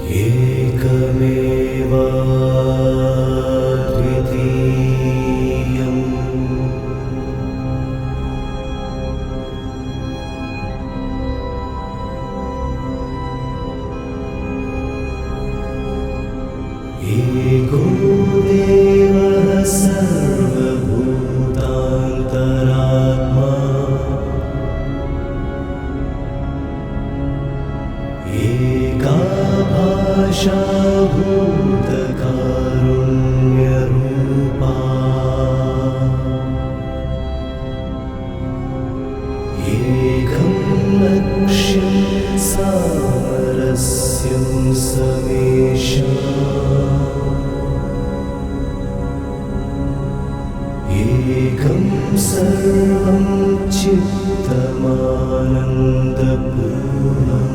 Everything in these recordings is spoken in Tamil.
एको देवः सर्वभूतान्तरात्मा एका भाषा भूतकारुण्यरूपा एकं लक्ष्यं सामरस्यं समेषाम् एकं सर्वं चित्तमानन्दपूर्णम्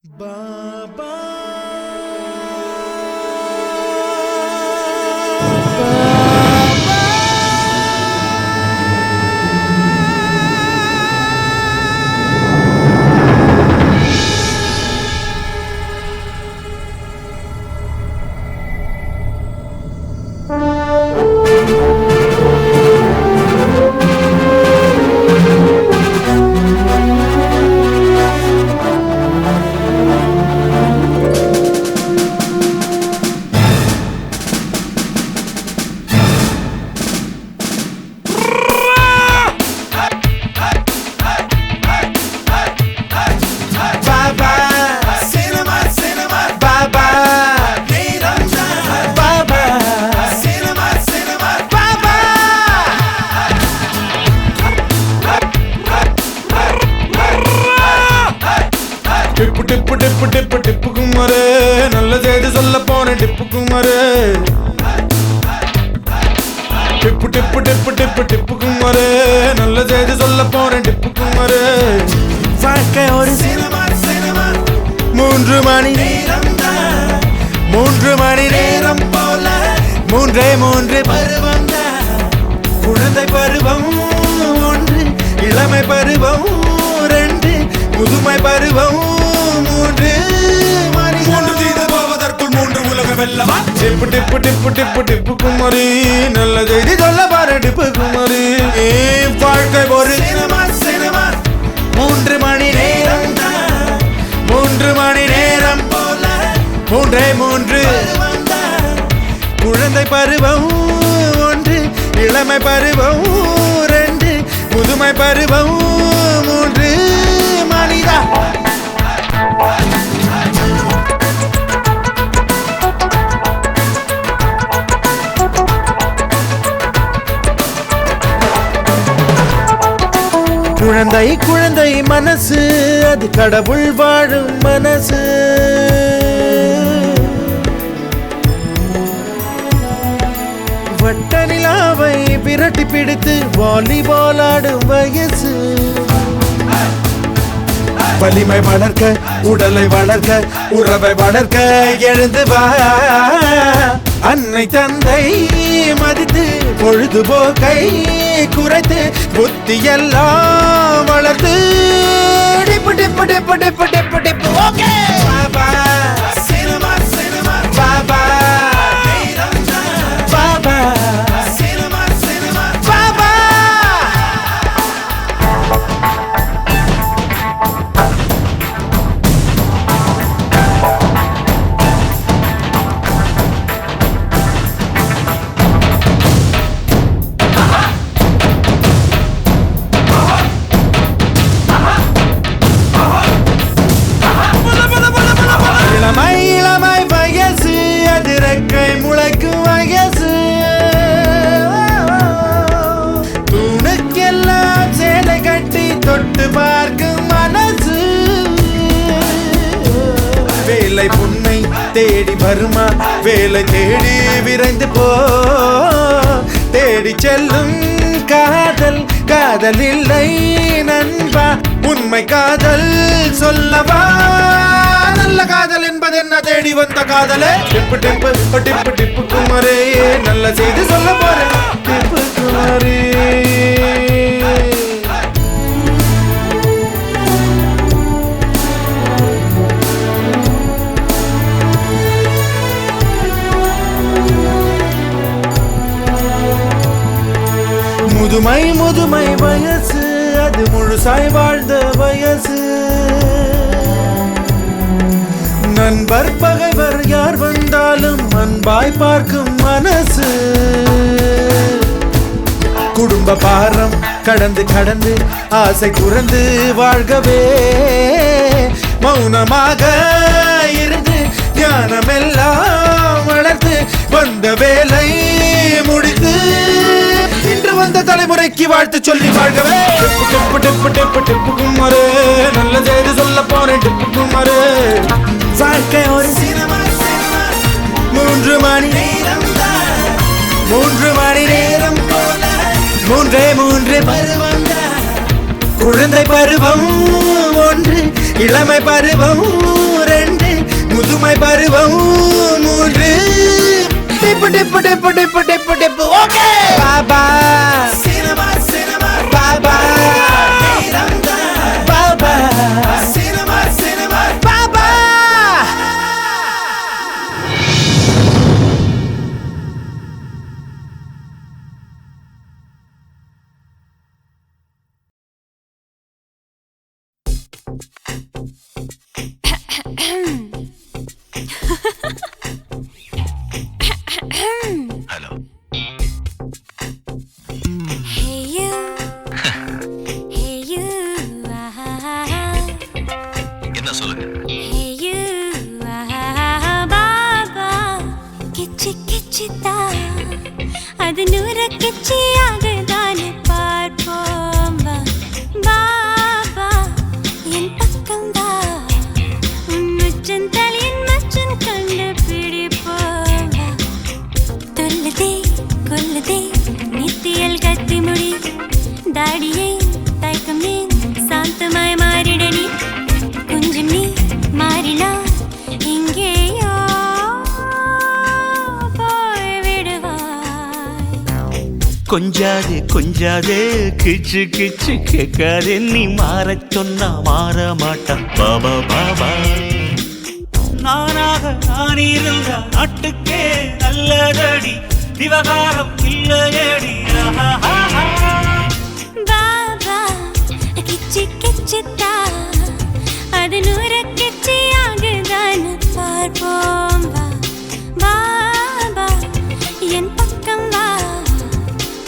Baba டிப்பு குமாரே நல்ல செய்தி சொல்ல போன டிப்பு குமாரே டிப்பு குமாரே நல்ல செய்தி சொல்ல போன டிப்பு குமாரே வாழ்க்கை ஒரு சினிமா 3 மணி நேரம் போல 3 பருவம் குழந்தை பருவம் 1 இளமை பருவம் 2 முதுமை பருவம் 3 தீது போவதற்குள் 3 உலக வெல்லவா டிப்பு குமாரி நல்ல செய்தி சொல்ல பாரு டிப்பு குமாரி வாழ்க்கை ஒரு சினிமா 3 மணி நேரம் போல 3 குழந்தை பருவம் 1 இளமை பருவம் 2 முதுமை பருவம் 3 மனிதா குழந்தை மனசு அது கடவுள் வாழும் மனசு வட்ட நிலாவை விரட்டி பிடித்து வாலிபால் ஆடும் வயசு வலிமை வளர்க்க உடலை வளர்க்க உறவை வளர்க்க எழுந்து வா அன்னை தந்தை மதித்து பொழுதுபோக்கை குறைத்து புத்தி எல்லாம் வளர்த்து டிப்பு ஓகே பாபா சினிமா பாபா பாபா சினிமா பாபா தேடி வருமா வேலை தேடி விரைந்து போ தேடி செல்லும் காதல் காதல் இல்லை நண்பா உண்மை காதல் சொல்லவா நல்ல காதல் என்பது என்ன தேடி வந்த காதலே டிப்பு டிப்பு டிப்பு டிப்பு குமரே நல்ல செய்தி சொல்ல போறேன் டிப்பு குமரே முதுமை முதுமை வயசு அது முழுசாய் வாழ்ந்த வயசு நண்பர் பகைவர் யார் வந்தாலும் அன்பாய் பார்க்கும் மனசு குடும்ப பாரம் கடந்து கடந்து ஆசை துறந்து வாழ்கவே மௌனமாக இருந்து ஞானமெல்லாம் வளர்த்து வந்த வேலை முடித்து இன்று வந்த தலைமுறைக்கு வாழ்த்து சொல்லி வாழ்கவே டிப்பு டிப்பு டிப்பு டிப்பு குமரே நல்ல செய்தி சொல்ல போறேன் டிப்பு குமரே வாழ்க்கை ஒரு சினிமா 3 மணி நேரம் 3 மணி நேரம் போல 3 பருவம் குழந்தை பருவம் 1 இளமை பருவம் 2 முதுமை பருவம் 3 டிப்பு டிப்பு டிப்பு டிப்பு டிப்பு டிப்பு ஓகே பாபா சினிமா சினிமா பாபா பாபா சினிமா சினிமா பாபா Hello. Hey you, hey you, என்ன சொல்லுங்க hey you, பாபா கிச்சி கிச்சிதா அது நூறு கிச்சி ஆகுதான்னு பார்ப்போம் பாபா என் பக்கம் வா உன் முச்சன் தலையின் மச்சன் கண்டு பிடிப்போம் தொல்லுதே கொல்லுதே நித்தியல் கத்தி முடி தாடியை தயக்கம் நீ சாந்தமாய் மாறிடனி கொஞ்சம் நீ மாறினா இங்கேயோ போய் விடுவாய் கொஞ்சாதே கொஞ்சாதே கிச்சு கிச்சு கேட்காதே நீ மாறச் சொன்னா மாற மாட்டான் பாபா பாபா நானாக நான் இருந்த நாட்டுக்கே நல்லதடி விவகாரம் இல்லையடி பாபா கிச்சி கிச்சித்தா அது நூறு கிச்சி ஆகுதான்னு பார்ப்போம் பாபா என் பக்கம் வா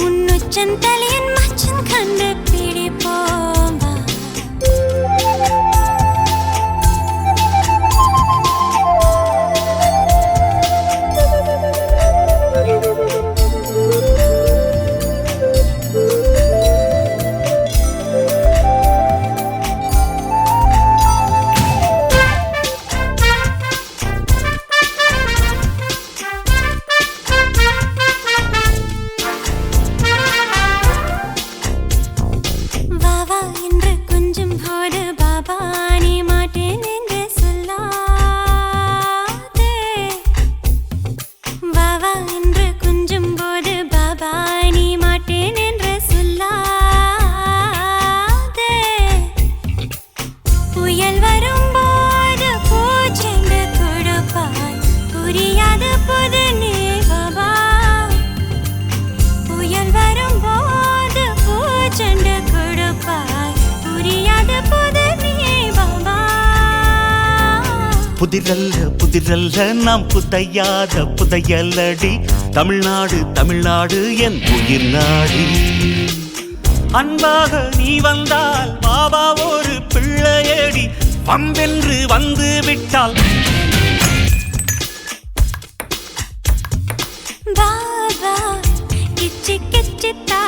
உன் உச்சன் தலையின் மச்சன் கண்டு பிடிப்போம் வாவா என்று கொஞ்சம் போது பாபா நீ மாட்டேன் என்று சொல்லாதே வாவா என்று கொஞ்சம் போது பாபா நீ மாட்டேன் என்று சொல்லாதே புயல் வரும்போது பூச்செண்டு கொடுப்பாய் புரியாத புது நீ பாபா புயல் வரும்போது பூச்செண்டு கொடுப்பாய் புரியாத புது நீ பாபா புதிரல்ல புதிரல்ல நாம் புதையாத புதையலடி தமிழ்நாடு தமிழ்நாடு என் உயிர் நாடி அன்பாக நீ வந்தால் பாபா ஒரு பிள்ளையடி வம்பென்று வந்து விட்டால் பாபா கிச்சி கிச்சித்தா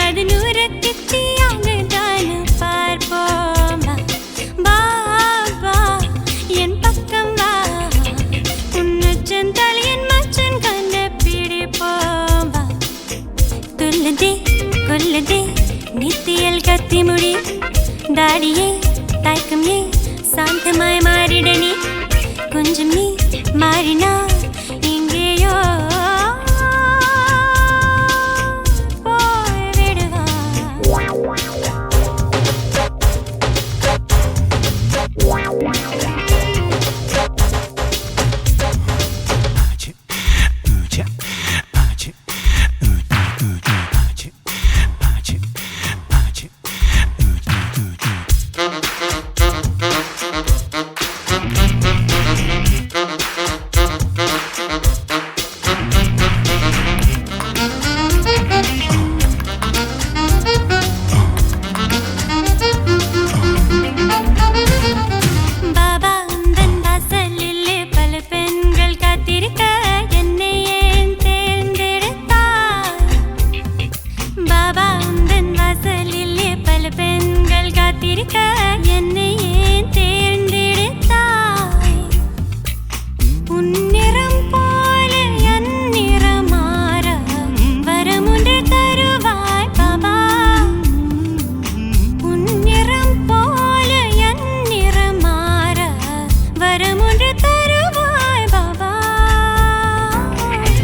அது நூறு கிச்சி ஆகுதான்னு பார்ப்போம் பாபா என் பக்கம் வா துள்ளுதே நித்தியல் கத்திமுடி தாடியே தயக்கம் ஏ சாந்தமாய் மாறிடனே கொஞ்சம் நீ மாறினா எங்கேயோ போய் விடுவா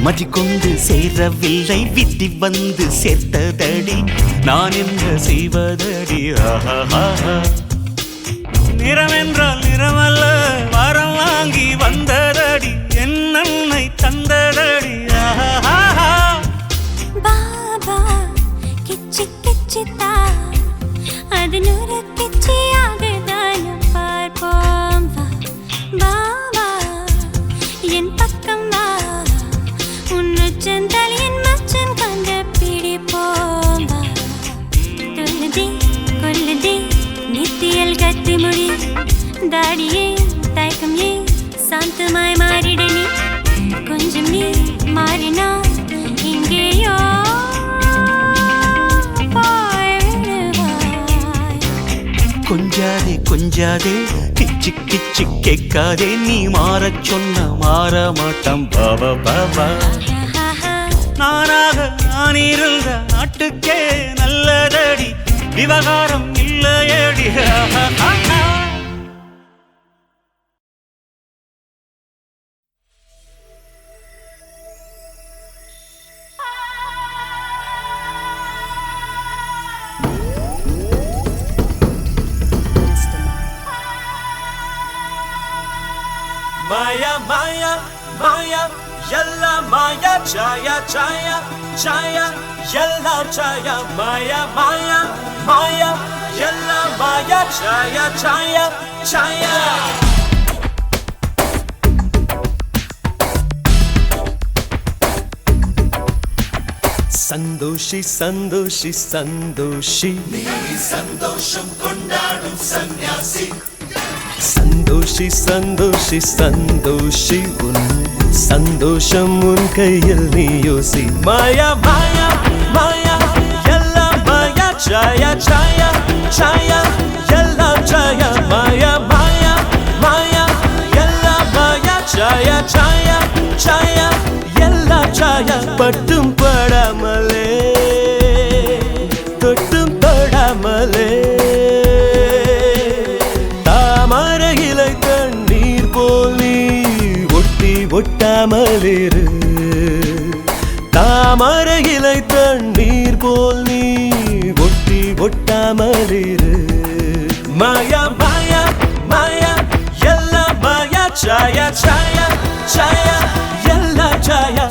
மதி கொண்டு சேரவில்லை விதி வந்து சேர்த்ததடி நான் என்ன செய்வதடி நிறமென்றால் நிறமல்ல வரம் வாங்கி வந்ததடி என்னை தந்ததடி பாபா கிச்சி கிச்சித்தா அது நூறு கிச்சியாகதான் பார்ப்போம் பாபா என் பக்கம் வா உன்னுச்சந்தலின் மச்சன் கண்ட பிடிப்போம் துள்ளுதே கொல்லுதே நித்தியல் கத்திமுடி தாடியே தயக்கம் ஏ சாந்தமாய் மாறிடனே கொஞ்சம் நீ மாறினா எங்கேயோ கொஞ்சாதே கொஞ்சாதே கிச்சு கிச்சு கேட்காதே நீ மாறச் சொன்ன மாற மாட்டான் பாபா பாபா நானாக நான் இருந்த நாட்டுக்கே நல்லதடி விவகாரம் இல்லையடி Maya, Maya, Maya, Yalla Maya, Chaya, Chaya, Chaya, Yalla Chaya, Maya, Maya, Maya, Yalla Maya, Chaya, Chaya, Chaya. Sandoshi, Sandoshi, Sandoshi, Nee Sandosham Kondadum Sanyasi. Santoshi Santoshi Santoshi உன் சந்தோஷம் உன் கையில் நீ யோசி மாயா மாயா மாயா எல்லாம் மாயா சாயா சாயா சாயா எல்லாம் சாயா மாயா மாயா மாயா எல்லாம் மாயா சாயா சாயா சாயா எல்லாம் சாயா பட்டும் படாமலே தொட்டும் தொடாமலே ஒட்டாமலிரு தாமரை இலை தண்ணீர் போல் நீ ஒட்டி ஒட்டாமலிரு மாயா மாயா மாயா எல்லாம் மாயா சாயா சாயா சாயா எல்லாம் சாயா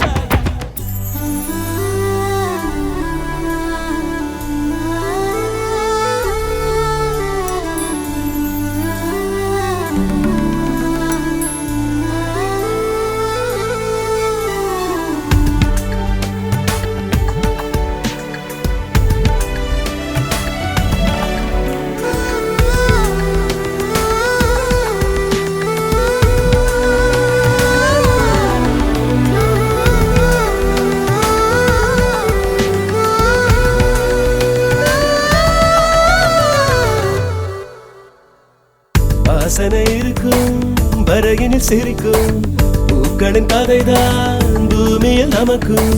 வாசனை இருக்கும் வரையினில் சிரிக்கும் பூக்களின் கதைதான் பூமியில் நமக்கும்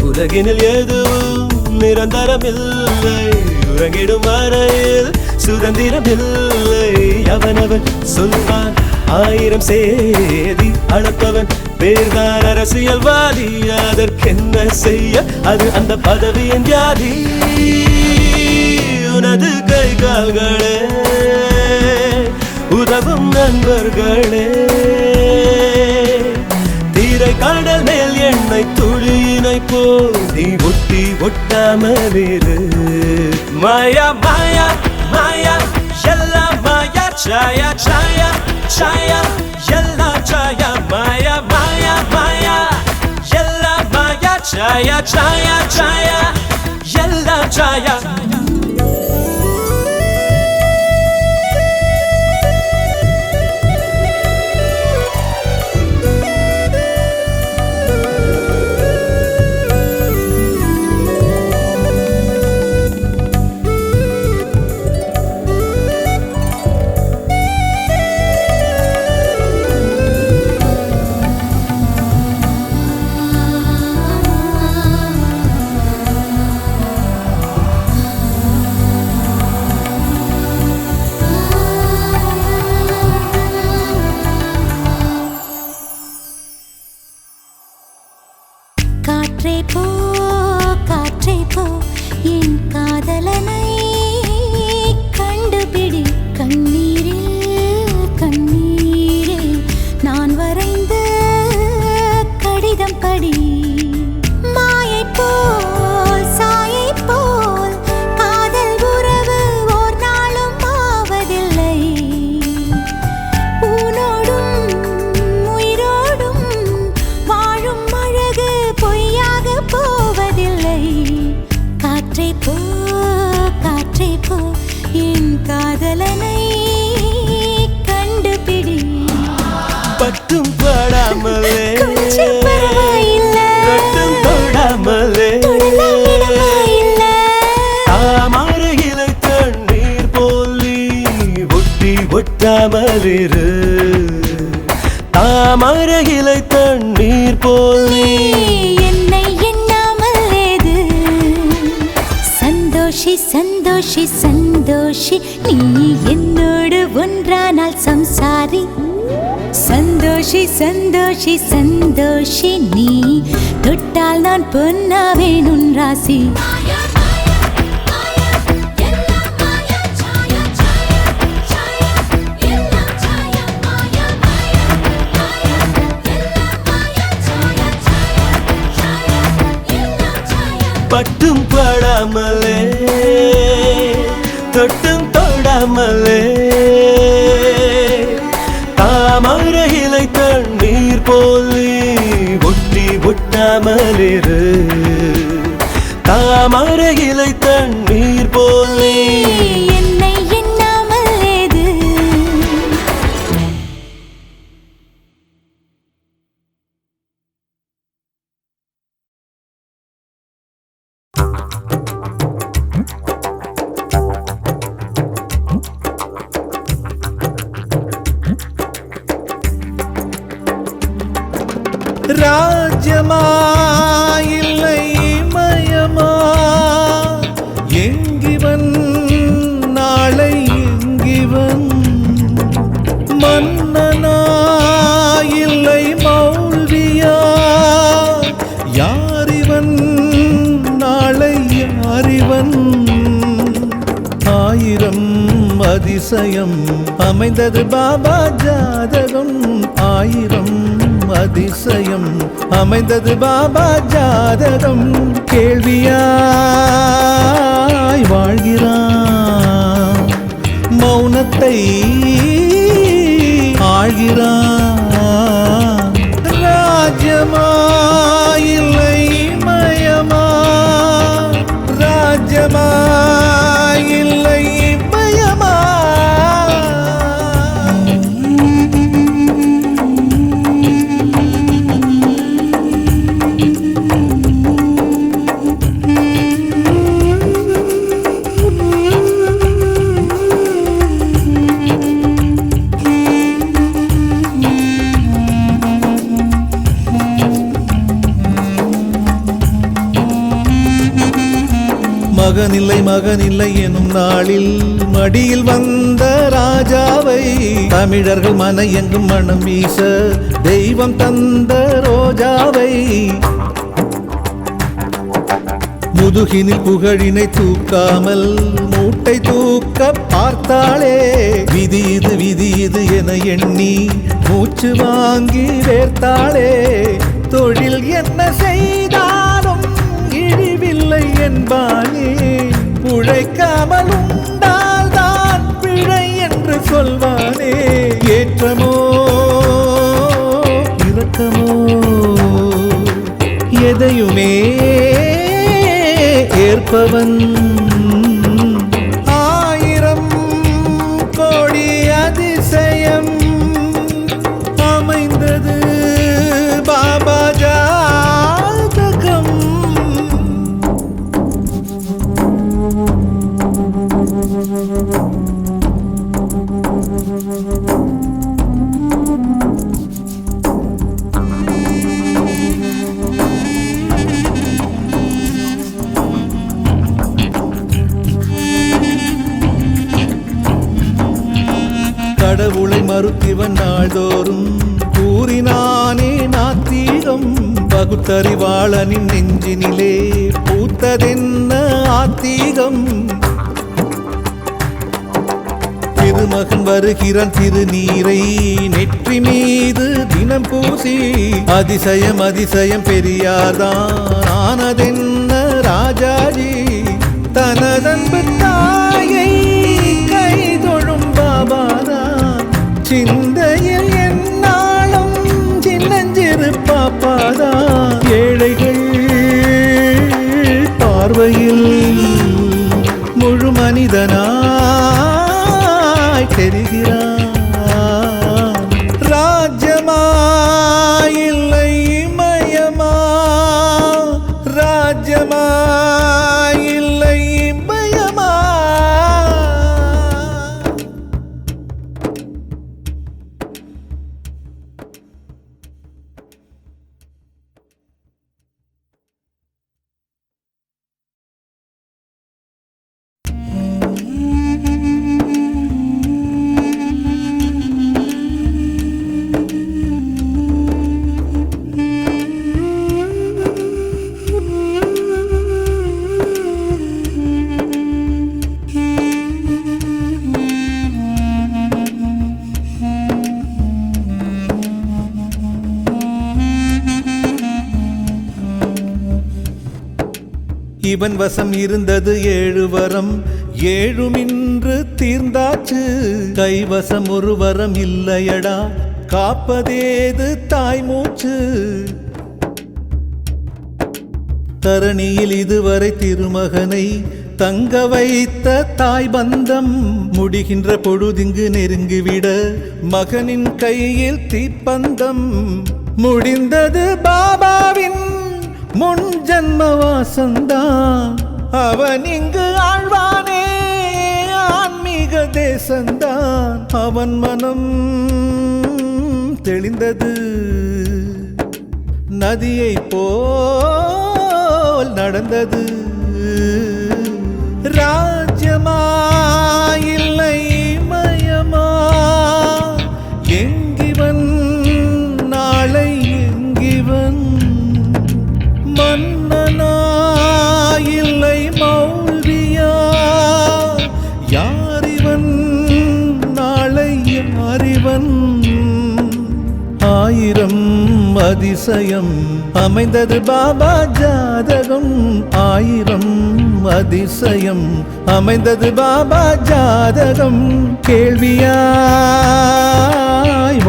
உலகினில் எதுவும் நிரந்தரமில்லை உறங்கிடும் வரையில் சுதந்திரமில்லை அவனவன் சொல்வான் ஆயிரம் சேதி அளப்பவன் பேர்தான் அரசியல்வாதி அதற்கென்ன செய்ய அது அந்த பதவியின் ஜாதி உனது கை கால்களே உதவும் நண்பர்களே தீரை கடல் மேல் எண்ணெய் துளியினை போல் நீ ஒட்டி ஒட்டாமலிரு மாயா மாயா மாயா எல்லாம் மாயா சாயா சாயா சாயா எல்லாம் சாயா மாயா மாயா மாயா எல்லாம் மாயா சாயா சாயா சாயா எல்லாம் சாயா காற்றே போ என் காதலனை கண்டுபிடி கண்ணீரில் கண்ணீரில் நான் வரைந்த கடிதம் படி மாயை போல் சாயை போல் காதல் உறவு ஓர் நாளும் ஆவதில்லை ஊனோடும் உயிரோடும் வாழும் அழகு பொய்யாக போவதில்லை காற்றே போ என் காதலனை கண்டுபிடி பட்டும் படாமலே கொஞ்சம் பரவாயில்லை கட்டும் தொடாமலே தாமரை இலை தண்ணீர் போல் நீ ஒட்டி ஒட்டாமலிரு தாமரை இலை தண்ணீர் போல் நீ என்னை எண்ணாமல் ஏது சந்தோஷி சந்தோஷி சந்தோஷி நீ என்னோடு ஒன்றானால் சம்சாரி சந்தோஷி சந்தோஷி சந்தோஷி நீ தொட்டால் நான் பொன்னாவேன் உன் ராசி பட்டும் படாமலே தொட்டும் தொடாமலே தாமரை இலை தண்ணீர் போல் நீ ஒட்டி ஒட்டாமலிரு தாமரை இலை தண்ணீர் போல் நீ என்னை எண்ணாமல் ஏது ராஜ்யமா இல்லை மயமா எங்கிவன் நாளை எங்கிவன் மன்னனா இல்லை மௌல்வியா யாரிவன் நாளை யாரிவன் ஆயிரம் அதிசயம் அமைந்தது பாபா ஜாதகம் ஆயிரம் அதிசயம் அமைந்தது பாபா ஜாதகம் கேள்வியாய் வாழ்கிறான் மௌனத்தை ஆழ்கிறான் ராஜ்யமா இல்லை மயமா ராஜ்யமா இல்லை மயமா மகனில்லை எனும் நாளில் மடியில் வந்த ராஜாவை தமிழர்கள் மன எங்கும் மனம் வீச தெய்வம் தந்த ரோஜாவை முதுகினில் புகழினை தூக்காமல் மூட்டை தூக்க பார்த்தாளே விதி இது என எண்ணி மூச்சு வாங்கி வேர்த்தாளே தொழில் என்ன செய்தாலும் இழிவில்லை என்பானே உழைக்காமல் உண்டால்தான் பிழை என்று சொல்வானே ஏற்றமோ இரக்கமோ எதையுமே ஏற்பவன் ஆயிரம் கோடி அதிசயம் அமைந்தது பாபா ஜாதகம் கடவுளை மறுத்திவன் நாள்தோறும் கூறினானே நாத்தீகம் பகுத்தறிவாளனின் நெஞ்சினிலே பூத்ததென்ன ஆத்தீகம் திருமகன் வருகிறான் திருநீரை நெற்றி மீது தினம் பூசி அதிசயம் பெரியார்தான் ஆனதென்ன ராஜாஜி தனதன்பு தாயை கைதொழும் பாபாதான் சிந்தையில் என்னாலும் சின்னஞ்சிறு பாப்பாதான் ஏழைகள் பார்வையில் முழு மனிதனாய் தெரிகிறான் ராஜ்யமா இல்லை மயமா ராஜ்யமா இல்லை பயமா இவன் வசம் இருந்தது 7 வரம் 7 தீர்ந்தாச்சு கைவசம் ஒரு வரம் இல்லையடா காப்பதேது தாய் மூச்சு தரணியில் இதுவரை திருமகனை தங்க வைத்த தாய் பந்தம் முடிகின்ற பொழுதிங்கு நெருங்கிவிட மகனின் கையில் தீப்பந்தம் முடிந்தது பாபாவின் முன் ஜன்ம வாசந்தான் அவன் இங்கு ஆழ்வானே ஆன்மீக தேசந்தான் அவன் மனம் தெளிந்தது நதியை போல் நடந்தது ராஜ்யமா இல்லை மயமா எங்கிவன் நாளை எங்கிவன் மன்னனா இல்லை மௌல்வியா யாரிவன் நாளை யாரிவன் ஆயிரம் அதிசயம் அமைந்தது பாபா ஜாதகம் ஆயிரம் அதிசயம் அமைந்தது பாபா ஜாதகம் கேள்வியாய்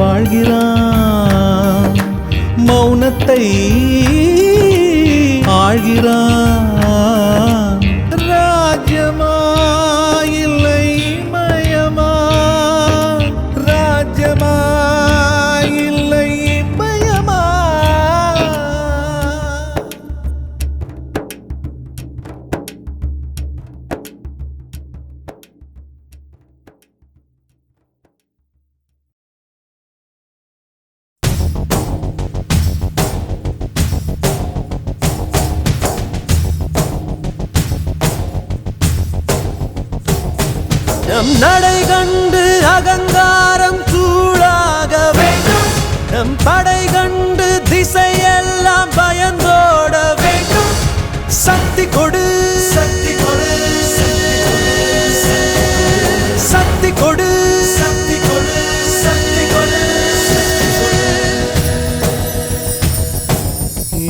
வாழ்கிறான் மௌனத்தை ஆழ்கிறான் ராஜ்யமா இல்லை மயமா ராஜ்யமா இல்லை பயமா நம் நடை கண்டு அகங்காரம் சூடாக வேண்டும் நம் படை கண்டு திசையெல்லாம் பயந்தோட வேண்டும் சக்தி கொடு சக்தி கொடு சக்தி கொடு சக்தி கொடு சக்தி கொடு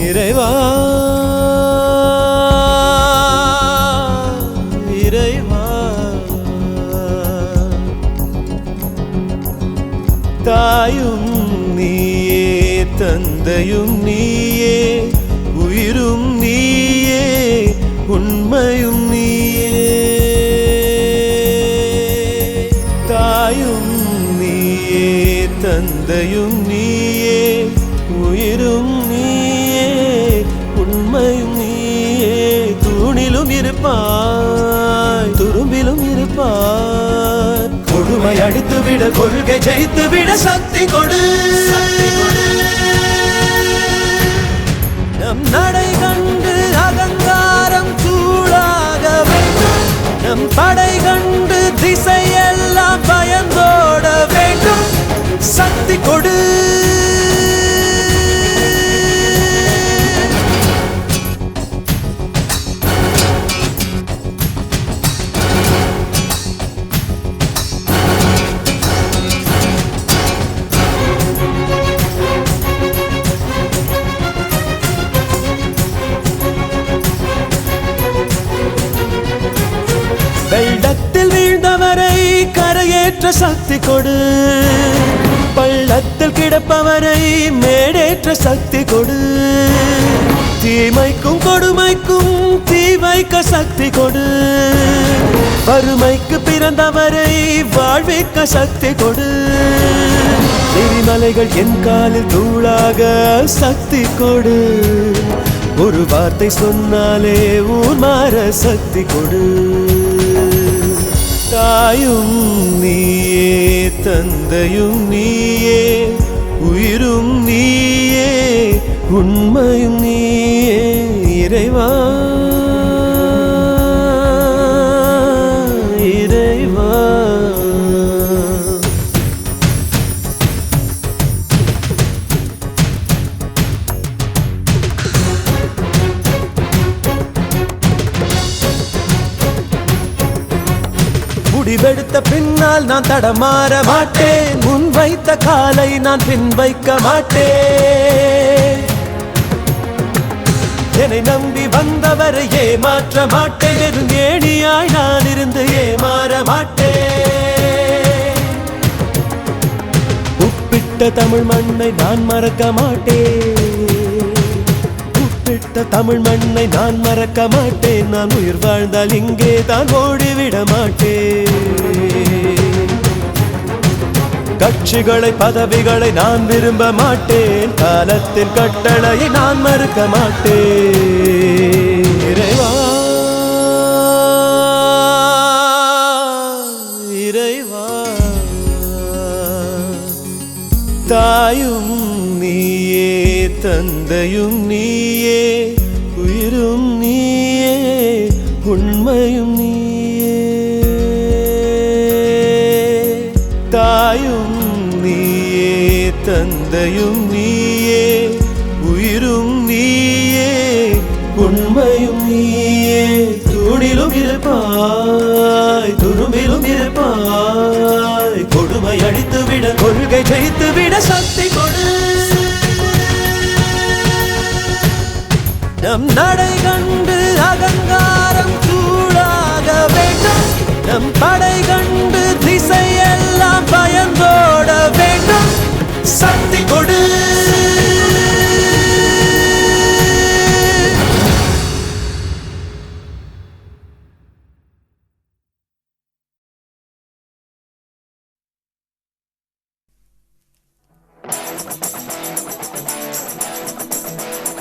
இறைவா இறைவா தாயும் நீயே தந்தையும் நீயே உயிரும் நீயே உண்மையும் நீயே தாயும் நீயே தந்தையும் நீயே உயிரும் நீயே உண்மையும் நீயே தூணிலும் இருப்பாய் துரும்பிலும் இருப்பாய் கொடுமை அடித்து விட கொள்கை ஜெயித்து விட சக்தி கொடு நம் நடை கண்டு அகங்காரம் சூடாக வேண்டும் நம் படை கண்டு திசையெல்லாம் பயந்தோட வேண்டும் சக்தி கொடு வெள்ளத்தில் வீழ்ந்தவரை கரையேற்ற சக்தி கொடு பள்ளத்தில் கிடப்பவரை மேடேற்ற சக்தி கொடு தீமைக்கும் கொடுமைக்கும் தீ வைக்க சக்தி கொடு வறுமைக்கு பிறந்தவரை வாழ்விக்க சக்தி கொடு எரிமலைகள் என் காலில் தூளாக சக்தி கொடு ஒரு வார்த்தை சொன்னாலே ஊர் மாற சக்தி கொடு தாயும் நீயே தந்தையும் நீயே உயிரும் நீயே உண்மையும் நீயே இறைவா இறைவா முடிவெடுத்த பின்னால் நான் தடமாற மாட்டேன் முன் வைத்த காலை நான் பின் வைக்க மாட்டேன் என்னை நம்பி வந்தவரை ஏமாற்ற மாட்டேன் வெறும் ஏணியாய் நான் இருந்து ஏமாற மாட்டேன் உப்பிட்ட தமிழ் மண்ணை நான் மறக்க மாட்டேன் உப்பிட்ட தமிழ் மண்ணை நான் மறக்க மாட்டேன் நான் உயிர் வாழ்ந்தால் இங்கே தான் ஓடிவிட மாட்டேன் கட்சிகளை பதவிகளை நான் விரும்ப மாட்டேன் காலத்தின் கட்டளையை நான் மறுக்க மாட்டேன் இறைவா இறைவா தாயும் நீயே தந்தையும் நீயே உயிரும் நீயே உண்மையும் நீயே தாயும் நீயே தந்தையும் நீயே உயிரும் நீயே உண்மையும் நீயே தூணிலும் இருப்பாய் துரும்பிலும் இருப்பாய் கொடுமை அடித்து விட கொள்கை ஜெயித்து விட சக்தி கொடு நம் நடை கண்டு அகங்காரம் சூடாக வேண்டும் நம் படை கண்டு திசையெல்லாம் பயந்தோட வேண்டும் சக்தி கொடு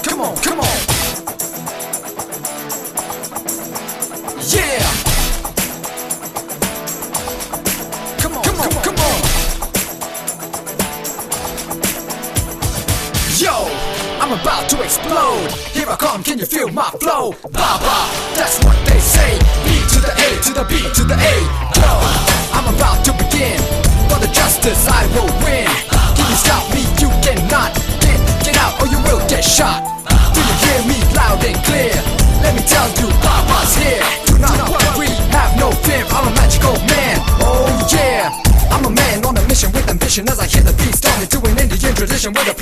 Come on, come on. Yeah. Come on, come on, come on. Yo, I'm about to explode. Here I come, can you feel my flow? Ba ba, that's what they say. B to the A to the B to the A. Go. shot. Do you hear me loud and clear? Let me tell you, Baba's here. Do not worry, have no fear. I'm a magical man. Oh yeah, I'm a man on a mission with ambition. As I hear the beat started doing Indian tradition with a